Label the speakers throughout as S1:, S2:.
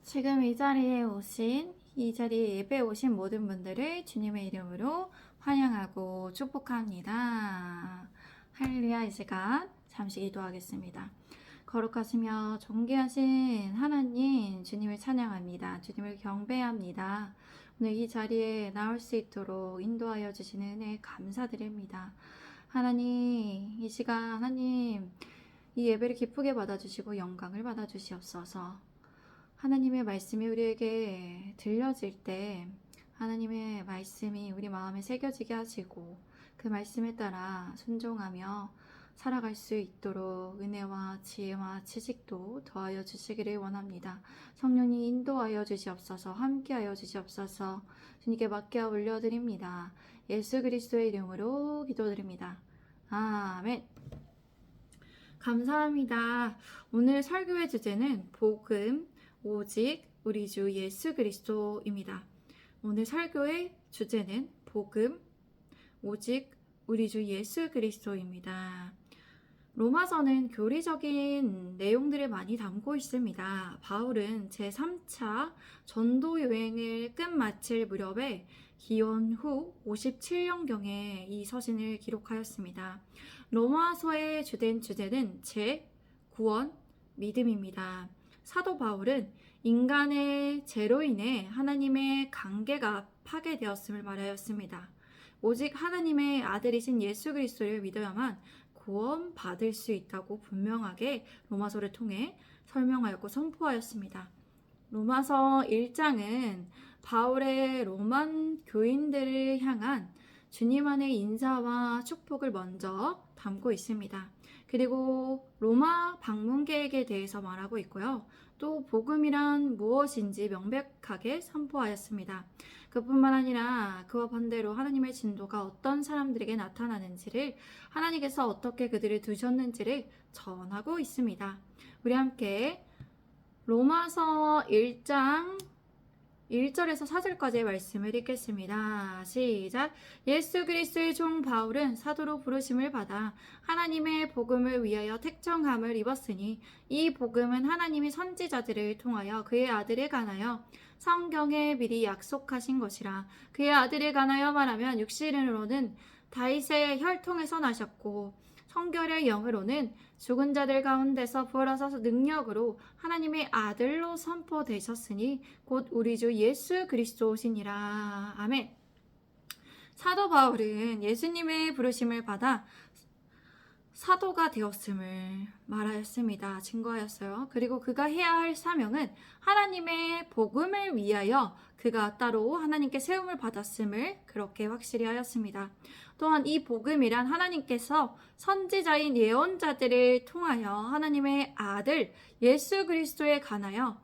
S1: 지금 이 자리에 예배에 오신 모든 분들을 주님의 이름으로 환영하고 축복합니다. 할렐루야. 이 시간 잠시 기도하겠습니다. 거룩하시며 존귀하신 하나님, 주님을 찬양합니다. 주님을 경배합니다. 오늘 이 자리에 나올 수 있도록 인도하여 주시는 은혜 감사드립니다. 하나님, 이 시간 하나님, 이 예배를 기쁘게 받아주시고 영광을 받아주시옵소서. 하나님의 말씀이 우리에게 들려질 때 하나님의 말씀이 우리 마음에 새겨지게 하시고 그 말씀에 따라 순종하며 살아갈 수 있도록 은혜와 지혜와 지식도 더하여 주시기를 원합니다. 성령님 인도하여 주시옵소서. 함께하여 주시옵소서. 주님께 맡겨 올려드립니다. 예수 그리스도의 이름으로 기도드립니다. 아멘. 감사합니다. 오늘 설교의 주제는 복음 오직 우리 주 예수 그리스도입니다. 오늘 설교의 주제는 복음 오직 우리 주 예수 그리스도입니다. 로마서는 교리적인 내용들을 많이 담고 있습니다. 바울은 제3차 전도 여행을 끝마칠 무렵에 기원 후 57년경에 이 서신을 기록하였습니다. 로마서의 주된 주제는 구원, 믿음입니다. 사도 바울은 인간의 죄로 인해 하나님의 관계가 파괴되었음을 말하였습니다. 오직 하나님의 아들이신 예수 그리스도를 믿어야만 구원받을 수 있다고 분명하게 로마서를 통해 설명하였고 선포하였습니다. 로마서 1장은 바울의 로만 교인들을 향한 주님 안의 인사와 축복을 먼저 담고 있습니다. 그리고 로마 방문 계획에 대해서 말하고 있고요. 또 복음이란 무엇인지 명백하게 선포하였습니다. 그뿐만 아니라 그와 반대로 하나님의 진도가 어떤 사람들에게 나타나는지를, 하나님께서 어떻게 그들을 두셨는지를 전하고 있습니다. 우리 함께 로마서 1장 1절에서 4절까지의 말씀을 읽겠습니다. 시작. 예수 그리스도의 종 바울은 사도로 부르심을 받아 하나님의 복음을 위하여 택정함을 입었으니 이 복음은 하나님이 선지자들을 통하여 그의 아들에 관하여 성경에 미리 약속하신 것이라. 그의 아들에 관하여 말하면 육신으로는 다윗의 혈통에서 나셨고 성결의 영으로는 죽은 자들 가운데서 부활하셔서 능력으로 하나님의 아들로 선포되셨으니 곧 우리 주 예수 그리스도시니라. 아멘. 사도 바울은 예수님의 부르심을 받아 사도가 되었음을 말하였습니다. 증거하였어요. 그리고 그가 해야 할 사명은 하나님의 복음을 위하여 그가 따로 하나님께 세움을 받았음을 그렇게 확실히 하였습니다. 또한 이 복음이란 하나님께서 선지자인 예언자들을 통하여 하나님의 아들 예수 그리스도에 관하여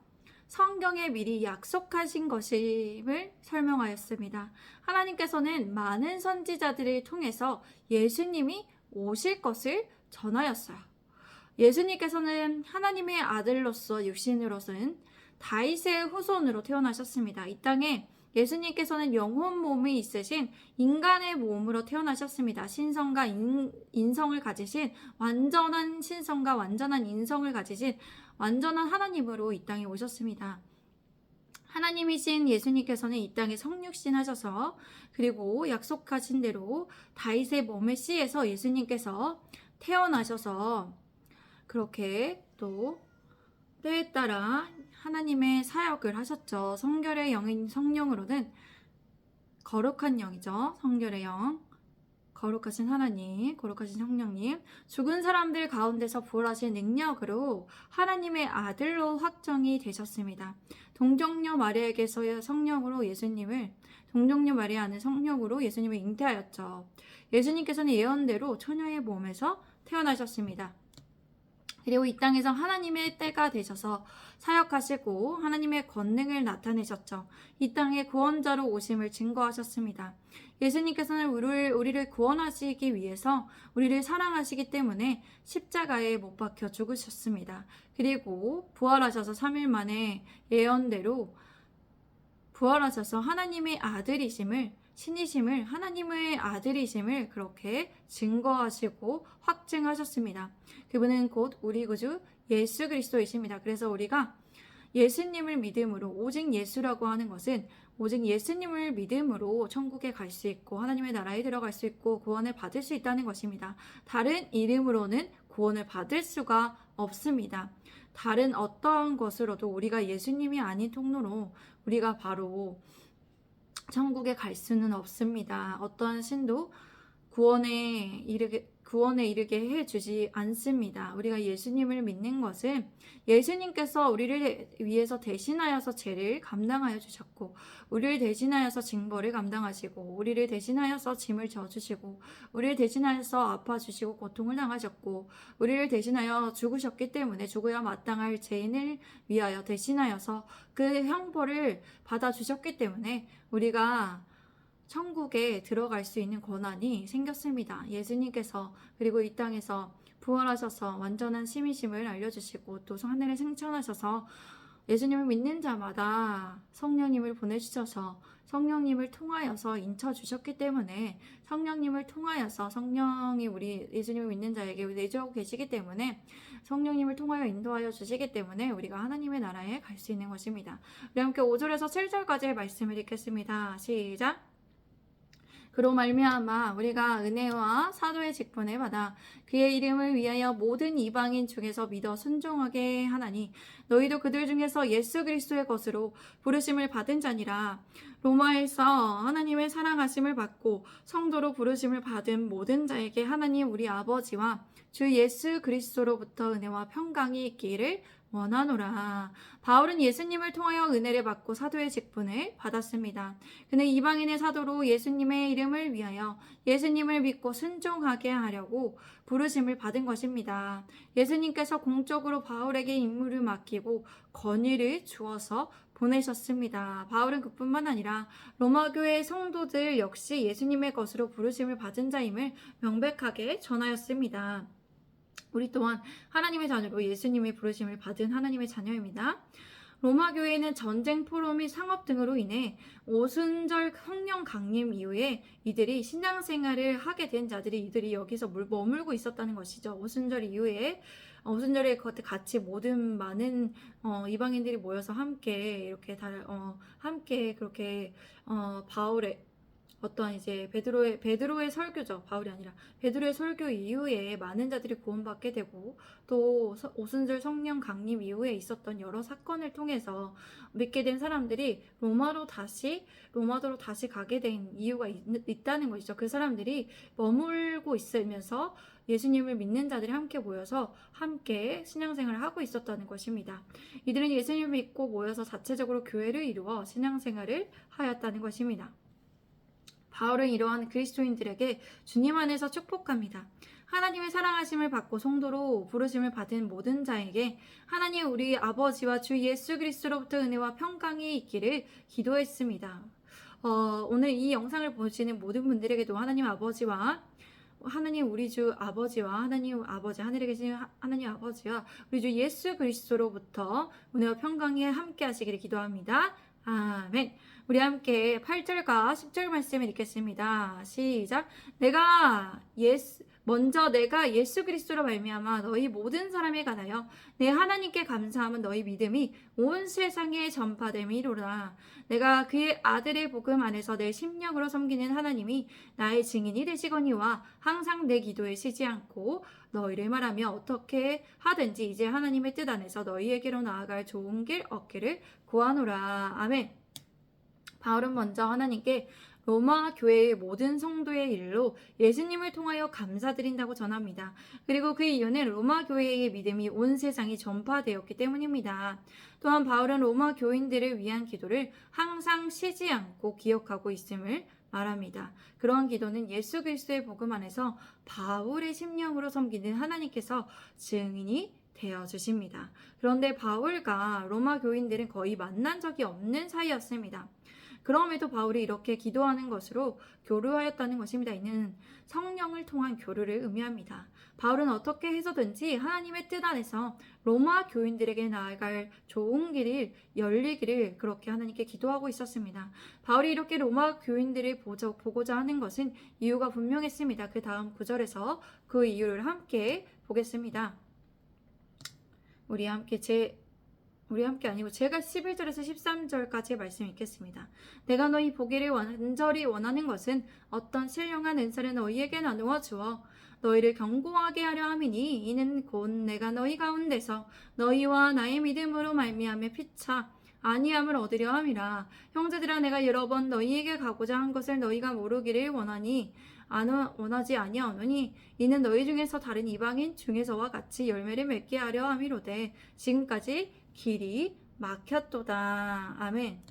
S1: 성경에 미리 약속하신 것임을 설명하였습니다. 하나님께서는 많은 선지자들을 통해서 예수님이 오실 것을 전하였어요. 예수님께서는 하나님의 아들로서 육신으로서는 다윗의 후손으로 태어나셨습니다. 이 땅에 예수님께서는 영혼 몸이 있으신 인간의 몸으로 태어나셨습니다. 신성과 인성을 가지신 완전한 신성과 완전한 인성을 가지신 완전한 하나님으로 이 땅에 오셨습니다. 하나님이신 예수님께서는 이 땅에 성육신 하셔서 그리고 약속하신 대로 다윗의 몸의 씨에서 예수님께서 태어나셔서 그렇게 또 때에 따라 하나님의 사역을 하셨죠. 성결의 영인 성령으로는 거룩한 영이죠. 성결의 영, 거룩하신 하나님, 거룩하신 성령님, 죽은 사람들 가운데서 부활하신 능력으로 하나님의 아들로 확정이 되셨습니다. 동정녀 마리아에게서의 성령으로 동정녀 마리아는 성령으로 예수님을 잉태하였죠. 예수님께서는 예언대로 처녀의 몸에서 태어나셨습니다. 그리고 이 땅에서 하나님의 때가 되셔서 사역하시고 하나님의 권능을 나타내셨죠. 이 땅에 구원자로 오심을 증거하셨습니다. 예수님께서는 우리를 구원하시기 위해서 우리를 사랑하시기 때문에 십자가에 못 박혀 죽으셨습니다. 그리고 부활하셔서 3일 만에 예언대로 부활하셔서 하나님의 아들이심을 신이심을 하나님의 아들이심을 그렇게 증거하시고 확증하셨습니다. 그분은 곧 우리 구주 예수 그리스도이십니다. 그래서 우리가 예수님을 믿음으로, 오직 예수라고 하는 것은 오직 예수님을 믿음으로 천국에 갈 수 있고 하나님의 나라에 들어갈 수 있고 구원을 받을 수 있다는 것입니다. 다른 이름으로는 구원을 받을 수가 없습니다. 다른 어떠한 것으로도 우리가 예수님이 아닌 통로로 우리가 바로 천국에 갈 수는 없습니다. 어떠한 신도 구원에 이르게 해주지 않습니다. 우리가 예수님을 믿는 것은 예수님께서 우리를 위해서 대신하여서 죄를 감당하여 주셨고, 우리를 대신하여서 징벌을 감당하시고, 우리를 대신하여서 짐을 져주시고, 우리를 대신하여서 아파주시고 고통을 당하셨고, 우리를 대신하여 죽으셨기 때문에 죽어야 마땅할 죄인을 위하여 대신하여서 그 형벌을 받아주셨기 때문에 우리가 천국에 들어갈 수 있는 권한이 생겼습니다. 예수님께서 그리고 이 땅에서 부활하셔서 완전한 신이심을 알려주시고 또 하늘에 승천하셔서 예수님을 믿는 자마다 성령님을 보내주셔서 성령님을 통하여서 인쳐주셨기 때문에 성령님을 통하여서 성령이 우리 예수님을 믿는 자에게 내주하고 계시기 때문에 성령님을 통하여 인도하여 주시기 때문에 우리가 하나님의 나라에 갈 수 있는 것입니다. 우리 함께 5절에서 7절까지의 말씀을 읽겠습니다. 시작! 그로 말미암아 우리가 은혜와 사도의 직분을 받아 그의 이름을 위하여 모든 이방인 중에서 믿어 순종하게 하나니 너희도 그들 중에서 예수 그리스도의 것으로 부르심을 받은 자니라. 로마에서 하나님의 사랑하심을 받고 성도로 부르심을 받은 모든 자에게 하나님 우리 아버지와 주 예수 그리스도로부터 은혜와 평강이 있기를 원하노라. 바울은 예수님을 통하여 은혜를 받고 사도의 직분을 받았습니다. 그는 이방인의 사도로 예수님의 이름을 위하여 예수님을 믿고 순종하게 하려고 부르심을 받은 것입니다. 예수님께서 공적으로 바울에게 임무를 맡기고 권위를 주어서 보내셨습니다. 바울은 그뿐만 아니라 로마 교회의 성도들 역시 예수님의 것으로 부르심을 받은 자임을 명백하게 전하였습니다. 우리 또한 하나님의 자녀로 예수님의 부르심을 받은 하나님의 자녀입니다. 로마 교회는 전쟁, 포로 및 상업 등으로 인해 오순절 성령 강림 이후에 이들이 신앙생활을 하게 된 자들이 이들이 여기서 머물고 있었다는 것이죠. 오순절 이후에 오순절에 같이 모든 많은 이방인들이 모여서 함께 이렇게 함께 그렇게 바울의 어떠한 이제 베드로의 설교죠. 바울이 아니라 베드로의 설교 이후에 많은 자들이 구원받게 되고 또 오순절 성령 강림 이후에 있었던 여러 사건을 통해서 믿게 된 사람들이 로마도로 다시 가게 된 이유가 있다는 것이죠. 그 사람들이 머물고 있으면서 예수님을 믿는 자들이 함께 모여서 함께 신앙생활을 하고 있었다는 것입니다. 이들은 예수님을 믿고 모여서 자체적으로 교회를 이루어 신앙생활을 하였다는 것입니다. 바울은 이러한 그리스도인들에게 주님 안에서 축복합니다. 하나님의 사랑하심을 받고 성도로 부르심을 받은 모든 자에게 하나님 우리 아버지와 주 예수 그리스도로부터 은혜와 평강이 있기를 기도했습니다. 오늘 이 영상을 보시는 모든 분들에게도 하나님 아버지와 하나님 우리 주 아버지와 하나님 아버지 하늘에 계신 하나님 아버지와 우리 주 예수 그리스도로부터 은혜와 평강이 함께 하시기를 기도합니다. 아멘. 우리 함께 8절과 10절 말씀을 읽겠습니다. 시작. 먼저 내가 예수 그리스도로 말미암아 너희 모든 사람에 관하여 내 하나님께 감사함은 너희 믿음이 온 세상에 전파됨이로라. 내가 그의 아들의 복음 안에서 내 심령으로 섬기는 하나님이 나의 증인이 되시거니와 항상 내 기도에 쉬지 않고 너희를 말하며 어떻게 하든지 이제 하나님의 뜻 안에서 너희에게로 나아갈 좋은 길 얻기를 구하노라. 아멘. 바울은 먼저 하나님께 로마 교회의 모든 성도의 일로 예수님을 통하여 감사드린다고 전합니다. 그리고 그 이유는 로마 교회의 믿음이 온 세상이 전파되었기 때문입니다. 또한 바울은 로마 교인들을 위한 기도를 항상 쉬지 않고 기억하고 있음을 말합니다. 그러한 기도는 예수 그리스도의 복음 안에서 바울의 심령으로 섬기는 하나님께서 증인이 되어 주십니다. 그런데 바울과 로마 교인들은 거의 만난 적이 없는 사이였습니다. 그럼에도 바울이 이렇게 기도하는 것으로 교류하였다는 것입니다. 이는 성령을 통한 교류를 의미합니다. 바울은 어떻게 해서든지 하나님의 뜻 안에서 로마 교인들에게 나아갈 좋은 길이 열리기를 그렇게 하나님께 기도하고 있었습니다. 바울이 이렇게 로마 교인들을 보고자 하는 것은 이유가 분명했습니다. 그 다음 9절에서 그 이유를 함께 보겠습니다. 우리 함께 우리 함께 아니고 제가 11절에서 13절까지의 말씀 읽겠습니다. 내가 너희 보기를 완전히 원하는 것은 어떤 신령한 은사를 너희에게 나누어 주어 너희를 견고하게 하려 함이니 이는 곧 내가 너희 가운데서 너희와 나의 믿음으로 말미암아 피차 아니함을 얻으려 함이라. 형제들아 내가 여러 번 너희에게 가고자 한 것을 너희가 모르기를 원하지 아니하노니 이는 너희 중에서 다른 이방인 중에서와 같이 열매를 맺게 하려 함이로되 지금까지 길이 막혔도다. 아멘.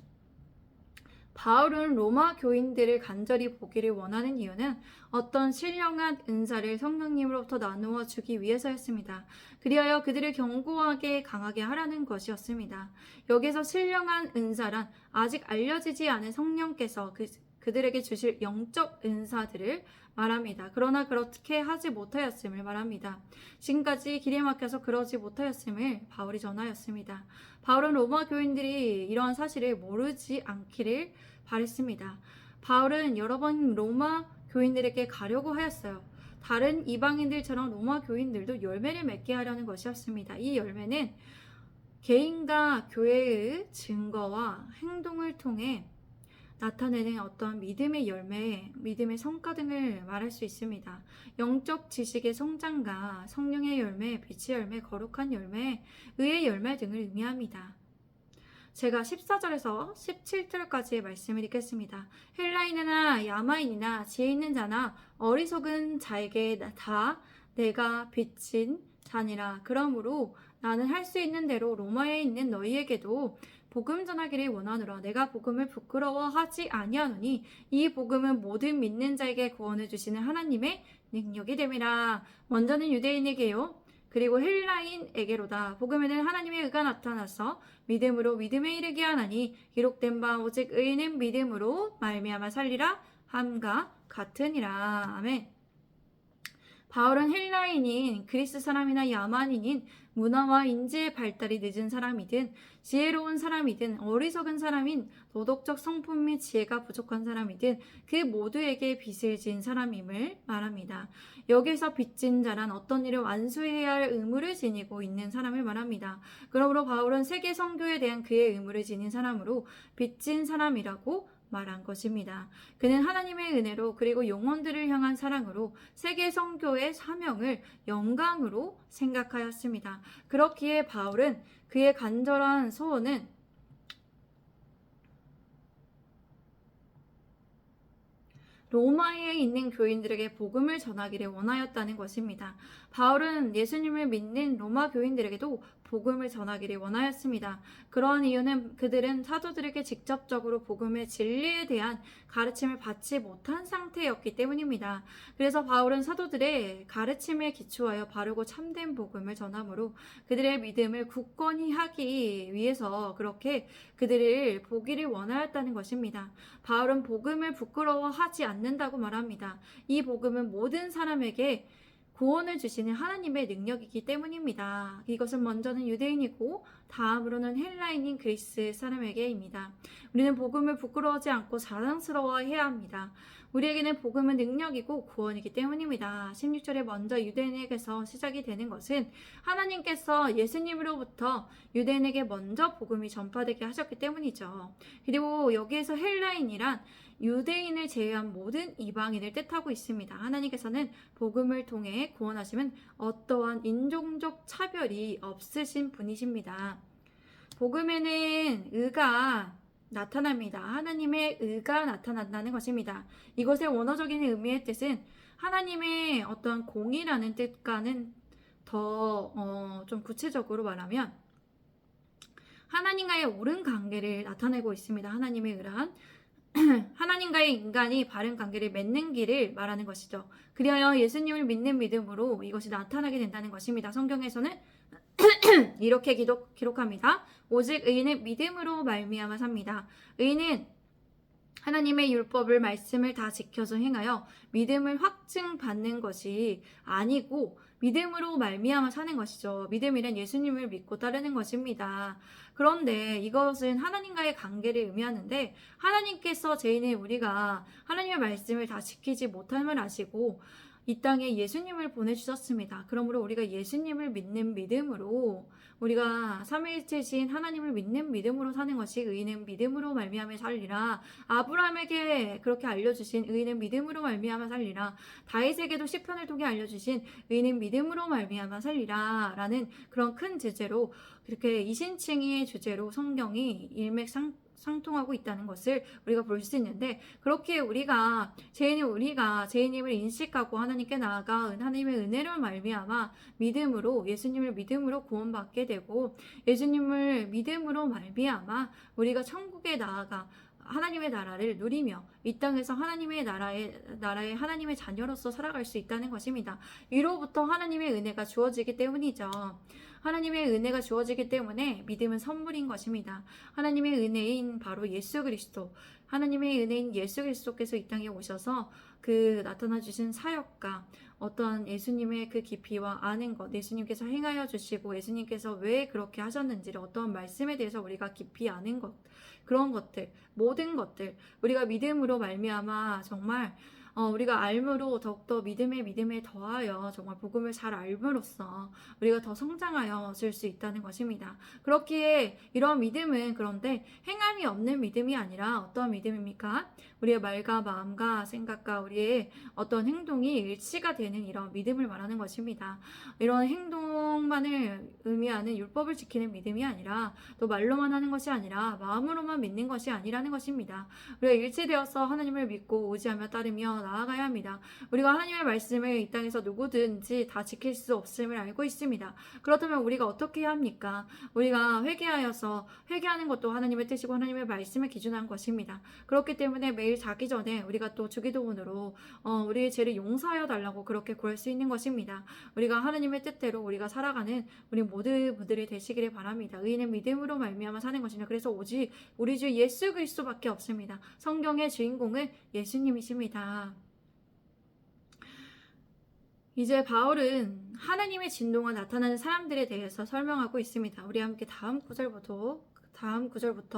S1: 바울은 로마 교인들을 간절히 보기를 원하는 이유는 어떤 신령한 은사를 성령님으로부터 나누어 주기 위해서였습니다. 그리하여 그들을 견고하게 강하게 하라는 것이었습니다. 여기서 신령한 은사란 아직 알려지지 않은 성령께서 그들에게 주실 영적 은사들을 말합니다. 그러나 그렇게 하지 못하였음을 말합니다. 지금까지 길이 막혀서 그러지 못하였음을 바울이 전하였습니다. 바울은 로마 교인들이 이러한 사실을 모르지 않기를 바랬습니다. 바울은 여러 번 로마 교인들에게 가려고 하였어요. 다른 이방인들처럼 로마 교인들도 열매를 맺게 하려는 것이었습니다. 이 열매는 개인과 교회의 증거와 행동을 통해 나타내는 어떤 믿음의 열매, 믿음의 성과 등을 말할 수 있습니다. 영적 지식의 성장과 성령의 열매, 빛의 열매, 거룩한 열매, 의의 열매 등을 의미합니다. 제가 14절에서 17절까지의 말씀을 읽겠습니다. 헬라인이나 야마인이나 지혜 있는 자나 어리석은 자에게 다 내가 빚진 자니라. 그러므로 나는 할 수 있는 대로 로마에 있는 너희에게도 복음 전하기를 원하노라. 내가 복음을 부끄러워하지 아니하노니 이 복음은 모든 믿는 자에게 구원을 주시는 하나님의 능력이 됨이라. 먼저는 유대인에게요 그리고 헬라인에게로다. 복음에는 하나님의 의가 나타나서 믿음으로 믿음에 이르게 하나니 기록된 바 오직 의인은 믿음으로 말미암아 살리라 함과 같으니라. 아멘. 바울은 헬라인인 그리스 사람이나 야만인인 문화와 인지의 발달이 늦은 사람이든 지혜로운 사람이든 어리석은 사람인 도덕적 성품 및 지혜가 부족한 사람이든 그 모두에게 빚을 진 사람임을 말합니다. 여기서 빚진 자란 어떤 일을 완수해야 할 의무를 지니고 있는 사람을 말합니다. 그러므로 바울은 세계 선교에 대한 그의 의무를 지닌 사람으로 빚진 사람이라고 말한 것입니다. 그는 하나님의 은혜로 그리고 영혼들을 향한 사랑으로 세계 선교의 사명을 영광으로 생각하였습니다. 그렇기에 바울은 그의 간절한 소원은 로마에 있는 교인들에게 복음을 전하기를 원하였다는 것입니다. 바울은 예수님을 믿는 로마 교인들에게도 복음을 전하기를 원하였습니다. 그러한 이유는 그들은 사도들에게 직접적으로 복음의 진리에 대한 가르침을 받지 못한 상태였기 때문입니다. 그래서 바울은 사도들의 가르침에 기초하여 바르고 참된 복음을 전함으로 그들의 믿음을 굳건히 하기 위해서 그렇게 그들을 보기를 원하였다는 것입니다. 바울은 복음을 부끄러워하지 않는다고 말합니다. 이 복음은 모든 사람에게 구원을 주시는 하나님의 능력이기 때문입니다. 이것은 먼저는 유대인이고 다음으로는 헬라인인 그리스 사람에게입니다. 우리는 복음을 부끄러워하지 않고 자랑스러워해야 합니다. 우리에게는 복음은 능력이고 구원이기 때문입니다. 16절에 먼저 유대인에게서 시작이 되는 것은 하나님께서 예수님으로부터 유대인에게 먼저 복음이 전파되게 하셨기 때문이죠. 그리고 여기에서 헬라인이란 유대인을 제외한 모든 이방인을 뜻하고 있습니다. 하나님께서는 복음을 통해 구원하시면 어떠한 인종적 차별이 없으신 분이십니다. 복음에는 의가 나타납니다. 하나님의 의가 나타난다는 것입니다. 이것의 원어적인 의미의 뜻은 하나님의 어떤 공의라는 뜻과는 더 좀 구체적으로 말하면 하나님과의 옳은 관계를 나타내고 있습니다. 하나님의 의란 하나님과의 인간이 바른 관계를 맺는 길을 말하는 것이죠. 그리하여 예수님을 믿는 믿음으로 이것이 나타나게 된다는 것입니다. 성경에서는 이렇게 기록합니다. 오직 의인은 믿음으로 말미암아 삽니다. 의인은 하나님의 율법을 말씀을 다 지켜서 행하여 믿음을 확증받는 것이 아니고 믿음으로 말미암아 사는 것이죠. 믿음이란 예수님을 믿고 따르는 것입니다. 그런데 이것은 하나님과의 관계를 의미하는데 하나님께서 죄인인 우리가 하나님의 말씀을 다 지키지 못함을 아시고 이 땅에 예수님을 보내주셨습니다. 그러므로 우리가 예수님을 믿는 믿음으로, 우리가 삼위일체신 하나님을 믿는 믿음으로 사는 것이 의인은 믿음으로 말미암아 살리라. 아브라함에게 그렇게 알려주신 의인은 믿음으로 말미암아 살리라. 다윗에게도 시편을 통해 알려주신 의인은 믿음으로 말미암아 살리라 라는 그런 큰 주제로, 그렇게 이신칭의 주제로 성경이 일맥상통하고 있다는 것을 우리가 볼 수 있는데, 그렇게 우리가 죄인임을 인식하고 하나님께 나아가 하나님의 은혜로 말미암아 믿음으로, 예수님을 믿음으로 구원받게 되고, 예수님을 믿음으로 말미암아 우리가 천국에 나아가 하나님의 나라를 누리며 이 땅에서 하나님의 나라의 하나님의 자녀로서 살아갈 수 있다는 것입니다. 위로부터 하나님의 은혜가 주어지기 때문이죠. 하나님의 은혜가 주어지기 때문에 믿음은 선물인 것입니다. 하나님의 은혜인 바로 예수 그리스도, 하나님의 은혜인 예수 그리스도께서 이 땅에 오셔서 그 나타나 주신 사역과 어떠한 예수님의 그 깊이와 아는 것, 예수님께서 행하여 주시고 예수님께서 왜 그렇게 하셨는지를, 어떠한 말씀에 대해서 우리가 깊이 아는 것, 그런 것들, 모든 것들 우리가 믿음으로 말미암아 정말 우리가 알므로 더욱더 믿음에 더하여 정말 복음을 잘 알므로써 우리가 더 성장하여 질 수 있다는 것입니다. 그렇기에 이러한 믿음은 그런데 행함이 없는 믿음이 아니라 어떠한 믿음입니까? 우리의 말과 마음과 생각과 우리의 어떤 행동이 일치가 되는 이런 믿음을 말하는 것입니다. 이런 행동만을 의미하는 율법을 지키는 믿음이 아니라, 또 말로만 하는 것이 아니라 마음으로만 믿는 것이 아니라는 것입니다. 우리가 일치되어서 하나님을 믿고 의지하며 따르며 나아가야 합니다. 우리가 하나님의 말씀을 이 땅에서 누구든지 다 지킬 수 없음을 알고 있습니다. 그렇다면 우리가 어떻게 해야 합니까? 우리가 회개하는 것도 하나님의 뜻이고 하나님의 말씀을 기준한 것입니다. 그렇기 때문에 매일 자기 전에 우리가 또 주기도문으로 우리의 죄를 용서하여 달라고 그렇게 구할 수 있는 것입니다. 우리가 하나님의 뜻대로 우리가 살아가는 우리 모든 분들이 되시기를 바랍니다. 의인은 믿음으로 말미암아 사는 것입니다. 그래서 오직 우리 주 예수 그리스도밖에 없습니다. 성경의 주인공은 예수님이십니다. 이제 바울은 하나님의 진노가 나타나는 사람들에 대해서 설명하고 있습니다. 우리 함께 다음 구절부터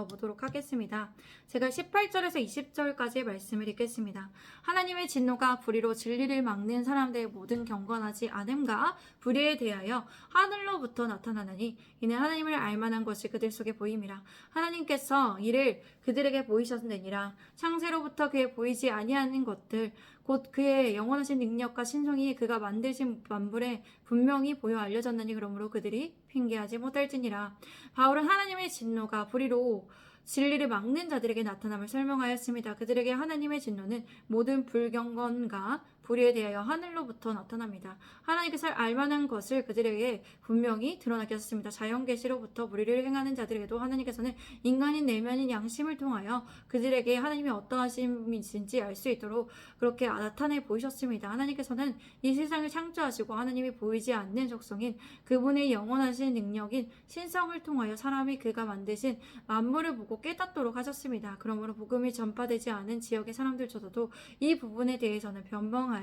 S1: 보도록 하겠습니다. 제가 18절에서 20절까지의 말씀을 읽겠습니다. 하나님의 진노가 불의로 진리를 막는 사람들의 모든 경건하지 않음과 불의에 대하여 하늘로부터 나타나느니 이는 하나님을 알만한 것이 그들 속에 보임이라. 하나님께서 이를 그들에게 보이셨느니라. 창세로부터 그에 보이지 아니하는 것들 곧 그의 영원하신 능력과 신성이 그가 만드신 만물에 분명히 보여 알려졌느니 그러므로 그들이 핑계하지 못할지니라. 바울은 하나님의 진노가 불의로 진리를 막는 자들에게 나타남을 설명하였습니다. 그들에게 하나님의 진노는 모든 불경건과 불의에 대하여 하늘로부터 나타납니다. 하나님께서 알만한 것을 그들에게 분명히 드러나게 하셨습니다. 자연계시로부터 불의를 행하는 자들에게도 하나님께서는 인간인 내면인 양심을 통하여 그들에게 하나님이 어떠하심이신지 알 수 있도록 그렇게 나타내 보이셨습니다. 하나님께서는 이 세상을 창조하시고 하나님이 보이지 않는 속성인 그분의 영원하신 능력인 신성을 통하여 사람이 그가 만드신 만물을 보고 깨닫도록 하셨습니다. 그러므로 복음이 전파되지 않은 지역의 사람들조차도 이 부분에 대해서는 변명하여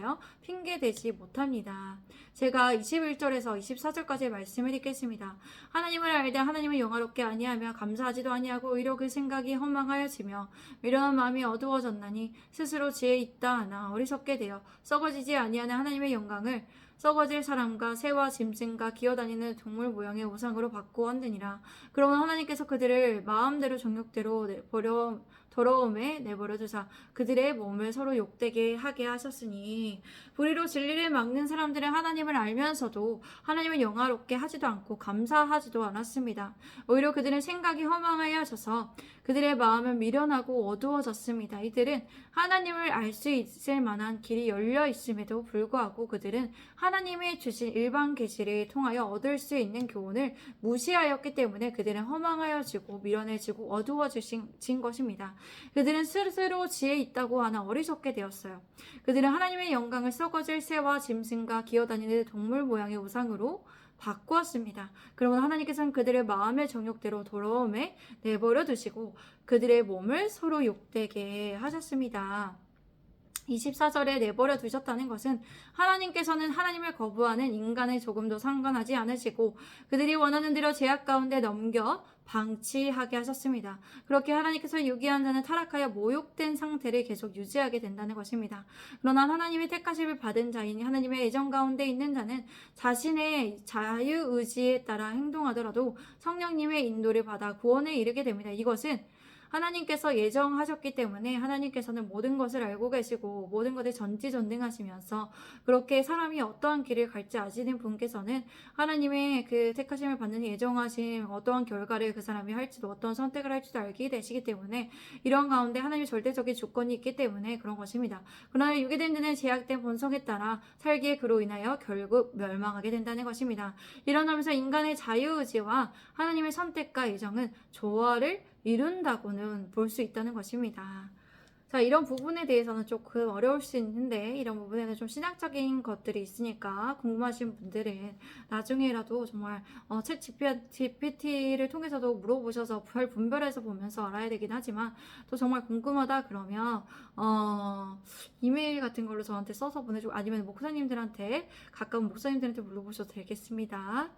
S1: 핑계대지 못합니다. 제가 21절에서 24절까지의 말씀을 읽겠습니다. 하나님을 알되 하나님을 영화롭게 아니하며 감사하지도 아니하고 오히려 그 생각이 허망하여지며 미련한 마음이 어두워졌나니 스스로 지혜 있다 하나 어리석게 되어 썩어지지 아니하는 하나님의 영광을 썩어질 사람과 새와 짐승과 기어다니는 동물 모양의 우상으로 바꾸었느니라. 그러면 하나님께서 그들을 마음대로 정욕대로 더러움에 내버려 두사 그들의 몸을 서로 욕되게 하게 하셨으니, 불의로 진리를 막는 사람들은 하나님을 알면서도 하나님을 영화롭게 하지도 않고 감사하지도 않았습니다. 오히려 그들은 생각이 허망하여져서 그들의 마음은 미련하고 어두워졌습니다. 이들은 하나님을 알 수 있을 만한 길이 열려 있음에도 불구하고 그들은 하나님이 주신 일반 계시를 통하여 얻을 수 있는 교훈을 무시하였기 때문에 그들은 허망하여지고 미련해지고 어두워진 것입니다. 그들은 스스로 지혜 있다고 하나 어리석게 되었어요. 그들은 하나님의 영광을 썩어질 새와 짐승과 기어다니는 동물 모양의 우상으로 바꾸었습니다. 그러면 하나님께서는 그들의 마음의 정욕대로 더러움에 내버려 두시고 그들의 몸을 서로 욕되게 하셨습니다. 24절에 내버려 두셨다는 것은 하나님께서는 하나님을 거부하는 인간을 조금도 상관하지 않으시고 그들이 원하는 대로 죄악 가운데 넘겨 방치하게 하셨습니다. 그렇게 하나님께서 유기한 자는 타락하여 모욕된 상태를 계속 유지하게 된다는 것입니다. 그러나 하나님의 택하심을 받은 자이니 하나님의 애정 가운데 있는 자는 자신의 자유의지에 따라 행동하더라도 성령님의 인도를 받아 구원에 이르게 됩니다. 이것은 하나님께서 예정하셨기 때문에 하나님께서는 모든 것을 알고 계시고 모든 것에 전지전능하시면서 그렇게 사람이 어떠한 길을 갈지 아시는 분께서는 하나님의 그 택하심을 받는 예정하심 어떠한 결과를 그 사람이 할지도 어떤 선택을 할지도 알게 되시기 때문에 이런 가운데 하나님의 절대적인 주권이 있기 때문에 그런 것입니다. 그러나 유기된 자는 제약된 본성에 따라 살기에 그로 인하여 결국 멸망하게 된다는 것입니다. 이러면서 인간의 자유의지와 하나님의 선택과 예정은 조화를 이룬다고는 볼 수 있다는 것입니다. 자, 이런 부분에 대해서는 조금 어려울 수 있는데 이런 부분에는 좀 신학적인 것들이 있으니까 궁금하신 분들은 나중에라도 정말 챗 GPT를 통해서도 물어보셔서 분별해서 보면서 알아야 되긴 하지만 또 정말 궁금하다 그러면 이메일 같은 걸로 저한테 써서 보내주고 아니면 목사님들한테 가까운 목사님들한테 물어보셔도 되겠습니다.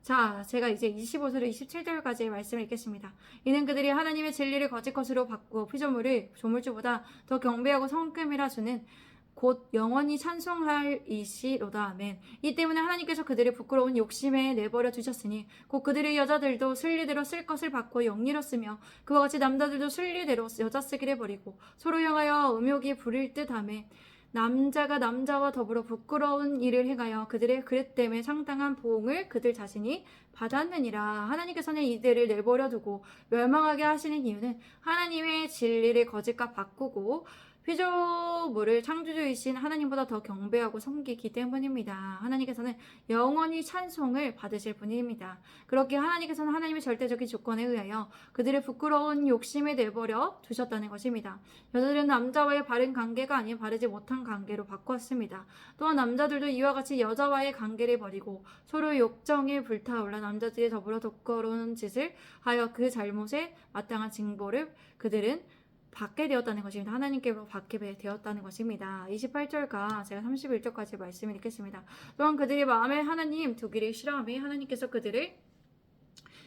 S1: 자, 제가 이제 25절에서 27절까지의 말씀을 읽겠습니다. 이는 그들이 하나님의 진리를 거짓 것으로 바꾸어 피조물을 조물주보다 더 경배하고 성금이라 주는 곧 영원히 찬송할 이시로다. 아멘. 이 때문에 하나님께서 그들의 부끄러운 욕심에 내버려 두셨으니 곧 그들의 여자들도 순리대로 쓸 것을 받고 영리로 쓰며 그와 같이 남자들도 순리대로 여자 쓰기를 버리고 서로 향하여 음욕이 부릴 듯하며 남자가 남자와 더불어 부끄러운 일을 행하여 그들의 그릇 때문에 상당한 보응을 그들 자신이 받았느니라. 하나님께서는 이들을 내버려 두고 멸망하게 하시는 이유는 하나님의 진리를 거짓과 바꾸고 피조물을 창조주이신 하나님보다 더 경배하고 섬기기 때문입니다. 하나님께서는 영원히 찬송을 받으실 분입니다. 그렇게 하나님께서는 하나님의 절대적인 주권에 의하여 그들의 부끄러운 욕심에 내버려 두셨다는 것입니다. 여자들은 남자와의 바른 관계가 아닌 바르지 못한 관계로 바꿨습니다. 또한 남자들도 이와 같이 여자와의 관계를 버리고 서로 욕정에 불타올라 남자들이 더불어 부끄러운 짓을 하여 그 잘못에 마땅한 징벌을 그들은 받게 되었다는 것입니다. 하나님께로 받게 되었다는 것입니다. 28절과 제가 31절까지 말씀을 읽겠습니다. 또한 그들이 마음에 하나님 두기를 싫어하며 하나님께서 그들을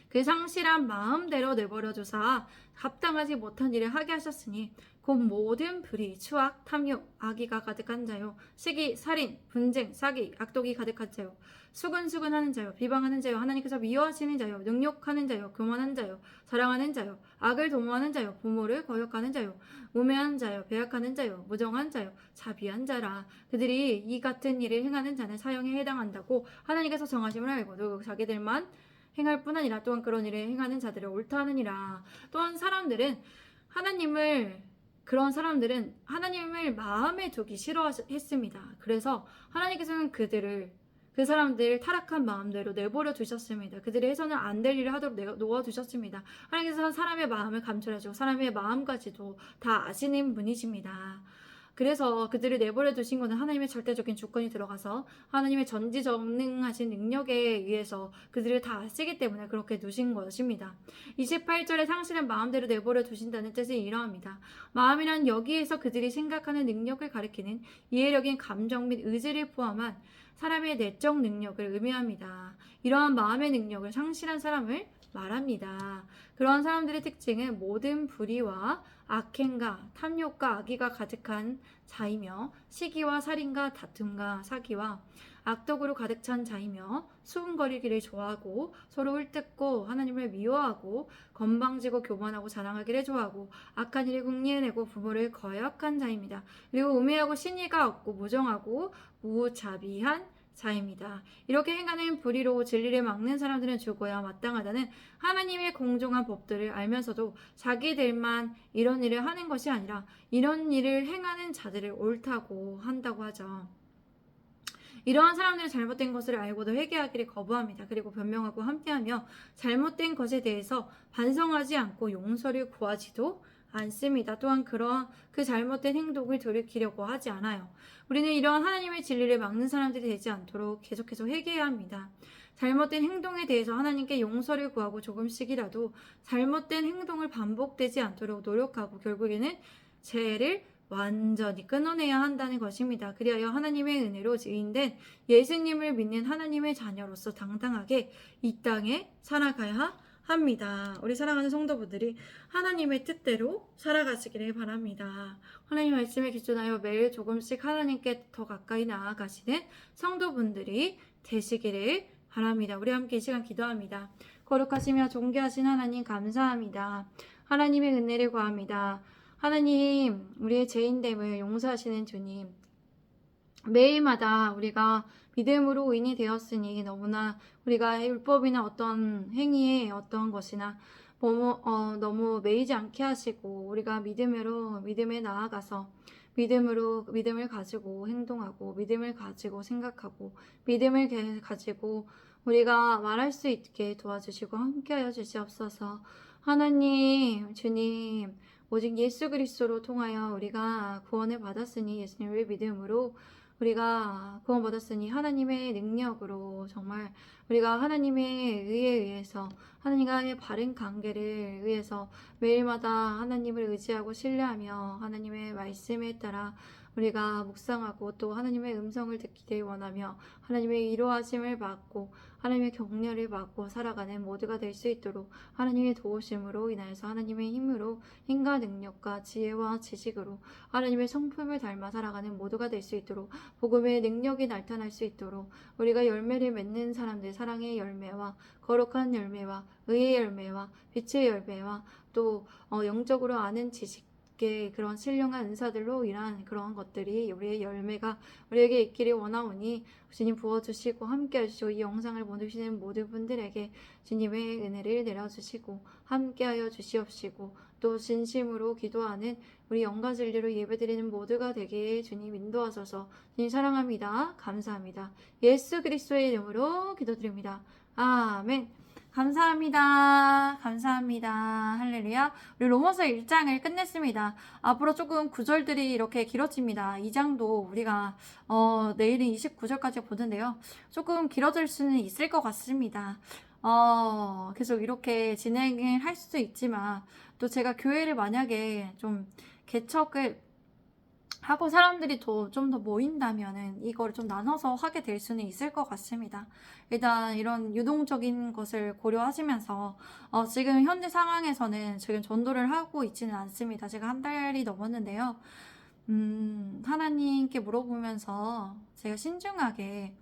S1: 그 상실한 마음대로 내버려 두사 합당하지 못한 일을 하게 하셨으니 곧 모든 불의, 추악, 탐욕, 악의가 가득한 자요, 시기, 살인, 분쟁, 사기, 악독이 가득한 자요, 수근수근하는 자요, 비방하는 자요, 하나님께서 미워하시는 자요, 능욕하는 자요, 교만한 자요, 자랑하는 자요, 악을 도모하는 자요, 부모를 거역하는 자요, 우매한 자요, 배약하는 자요, 무정한 자요, 자비한 자라. 그들이 이 같은 일을 행하는 자는 사형에 해당한다고 하나님께서 정하심을 알고도 자기들만 행할 뿐 아니라 또한 그런 일을 행하는 자들을 옳다 하느니라. 또한 그런 사람들은 하나님을 마음에 두기 싫어했습니다. 그래서 하나님께서는 그 사람들을 타락한 마음대로 내버려 두셨습니다. 그들이 해서는 안 될 일을 하도록 놓아 두셨습니다. 하나님께서는 사람의 마음을 감출하시고 사람의 마음까지도 다 아시는 분이십니다. 그래서 그들을 내버려 두신 것은 하나님의 절대적인 주권이 들어가서 하나님의 전지전능하신 능력에 의해서 그들을 다 아시기 때문에 그렇게 두신 것입니다. 28절에 상실한 마음대로 내버려 두신다는 뜻이 이러합니다. 마음이란 여기에서 그들이 생각하는 능력을 가리키는 이해력인 감정 및 의지를 포함한 사람의 내적 능력을 의미합니다. 이러한 마음의 능력을 상실한 사람을 말합니다. 그러한 사람들의 특징은 모든 불의와 악행과 탐욕과 악의가 가득한 자이며 시기와 살인과 다툼과 사기와 악독으로 가득 찬 자이며 수군거리기를 좋아하고 서로 hul뜯고 하나님을 미워하고 건방지고 교만하고 자랑하기를 좋아하고 악한 일을 궁리해내고 부모를 거역한 자입니다. 그리고 우매하고 신의가 없고 무정하고 무자비한 자입니다. 이렇게 행하는 불의로 진리를 막는 사람들은 죽어야 마땅하다는 하나님의 공정한 법들을 알면서도 자기들만 이런 일을 하는 것이 아니라 이런 일을 행하는 자들을 옳다고 한다고 하죠. 이러한 사람들은 잘못된 것을 알고도 회개하기를 거부합니다. 그리고 변명하고 함께하며 잘못된 것에 대해서 반성하지 않고 용서를 구하지도 않습니다. 또한 그 잘못된 행동을 돌이키려고 하지 않아요. 우리는 이러한 하나님의 진리를 막는 사람들이 되지 않도록 계속해서 회개해야 합니다. 잘못된 행동에 대해서 하나님께 용서를 구하고 조금씩이라도 잘못된 행동을 반복되지 않도록 노력하고 결국에는 죄를 완전히 끊어내야 한다는 것입니다. 그리하여 하나님의 은혜로 지인된 예수님을 믿는 하나님의 자녀로서 당당하게 이 땅에 살아가야 합니다. 우리 사랑하는 성도분들이 하나님의 뜻대로 살아가시기를 바랍니다. 하나님 말씀에 기준하여 매일 조금씩 하나님께 더 가까이 나아가시는 성도분들이 되시기를 바랍니다. 우리 함께 이 시간 기도합니다. 거룩하시며 존귀하신 하나님 감사합니다. 하나님의 은혜를 구합니다. 하나님, 우리의 죄인됨을 용서하시는 주님, 매일마다 우리가 믿음으로 의인이 되었으니 너무나 우리가 율법이나 어떤 행위에 어떤 것이나 너무 매이지 않게 하시고 우리가 믿음에 나아가서 믿음을 가지고 행동하고 믿음을 가지고 생각하고 믿음을 가지고 우리가 말할 수 있게 도와주시고 함께하여 주시옵소서. 하나님, 주님, 오직 예수 그리스도로 통하여 우리가 구원을 받았으니 예수님을 믿음으로 우리가 구원받았으니 하나님의 능력으로 정말 우리가 하나님의 의에 의해서 하나님과의 바른 관계를 위해서 매일마다 하나님을 의지하고 신뢰하며 하나님의 말씀에 따라 우리가 묵상하고 또 하나님의 음성을 듣기를 원하며 하나님의 위로하심을 받고 하나님의 격려를 받고 살아가는 모두가 될 수 있도록 하나님의 도우심으로 인하여서 하나님의 힘으로 힘과 능력과 지혜와 지식으로 하나님의 성품을 닮아 살아가는 모두가 될 수 있도록 복음의 능력이 나타날 수 있도록 우리가 열매를 맺는 사람들, 사랑의 열매와 거룩한 열매와 의의 열매와 빛의 열매와 또 영적으로 아는 지식 그런 신령한 은사들로 인한 그러한 것들이 우리의 열매가 우리에게 있기를 원하오니 주님 부어주시고 함께 해주시고 이 영상을 보시는 모든 분들에게 주님의 은혜를 내려주시고 함께하여 주시옵시고 또 진심으로 기도하는 우리 영과 진리로 예배드리는 모두가 되게 주님 인도하소서. 주님 사랑합니다. 감사합니다. 예수 그리스도의 이름으로 기도드립니다. 아멘. 감사합니다. 감사합니다. 할렐루야. 우리 로마서 1장을 끝냈습니다. 앞으로 조금 구절들이 이렇게 길어집니다. 2장도 우리가 내일은 29절까지 보는데요. 조금 길어질 수는 있을 것 같습니다. 계속 이렇게 진행을 할 수도 있지만 또 제가 교회를 만약에 좀 개척을 하고 사람들이 좀 더 모인다면은 이걸 좀 나눠서 하게 될 수는 있을 것 같습니다. 일단 이런 유동적인 것을 고려하시면서 지금 현재 상황에서는 지금 전도를 하고 있지는 않습니다. 제가 한 달이 넘었는데요. 하나님께 물어보면서 제가 신중하게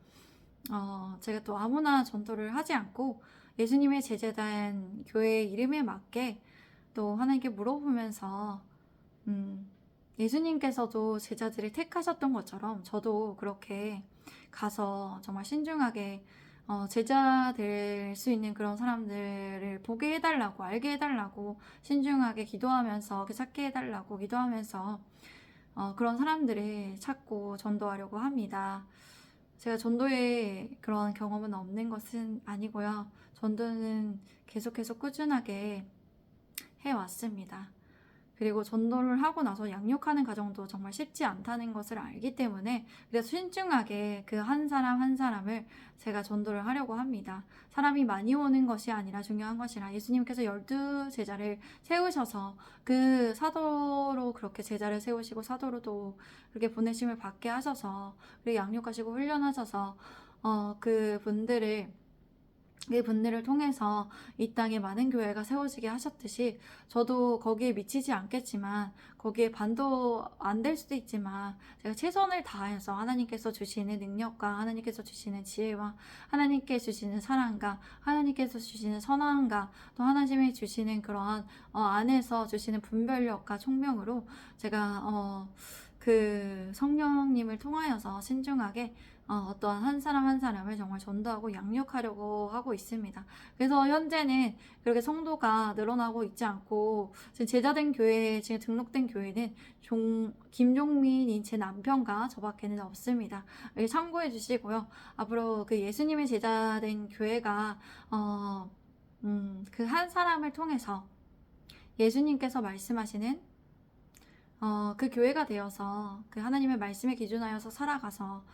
S1: 제가 또 아무나 전도를 하지 않고 예수님의 제자된 교회 이름에 맞게 또 하나님께 물어보면서 예수님께서도 제자들을 택하셨던 것처럼 저도 그렇게 가서 정말 신중하게 제자 될 수 있는 그런 사람들을 보게 해달라고 알게 해달라고 신중하게 기도하면서 찾게 해달라고 기도하면서 그런 사람들을 찾고 전도하려고 합니다. 제가 전도에 그런 경험은 없는 것은 아니고요. 전도는 계속해서 꾸준하게 해왔습니다. 그리고 전도를 하고 나서 양육하는 과정도 정말 쉽지 않다는 것을 알기 때문에 그래서 신중하게 그 한 사람 한 사람을 제가 전도를 하려고 합니다. 사람이 많이 오는 것이 아니라 중요한 것이라 예수님께서 12제자를 세우셔서 그 사도로 그렇게 제자를 세우시고 사도로도 그렇게 보내심을 받게 하셔서 그리고 양육하시고 훈련하셔서 그분들을 통해서 이 땅에 많은 교회가 세워지게 하셨듯이 저도 거기에 미치지 않겠지만 거기에 반도 안 될 수도 있지만 제가 최선을 다해서 하나님께서 주시는 능력과 하나님께서 주시는 지혜와 하나님께서 주시는 사랑과 하나님께서 주시는 선함과 또 하나님이 주시는 그러한 안에서 주시는 분별력과 총명으로 제가 그 성령님을 통하여서 신중하게 어떠한 한 사람 한 사람을 정말 전도하고 양육하려고 하고 있습니다. 그래서 현재는 그렇게 성도가 늘어나고 있지 않고 지금 제자된 교회, 지금 등록된 교회는 김종민인 제 남편과 저밖에는 없습니다. 참고해 주시고요. 앞으로 그 예수님의 제자된 교회가 그 한 사람을 통해서 예수님께서 말씀하시는 그 교회가 되어서 그 하나님의 말씀에 기준하여서 살아가서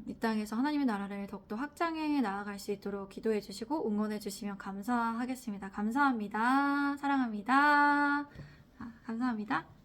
S1: 이 땅에서 하나님의 나라를 더욱더 확장해 나아갈 수 있도록 기도해 주시고 응원해 주시면 감사하겠습니다. 감사합니다. 사랑합니다. 감사합니다.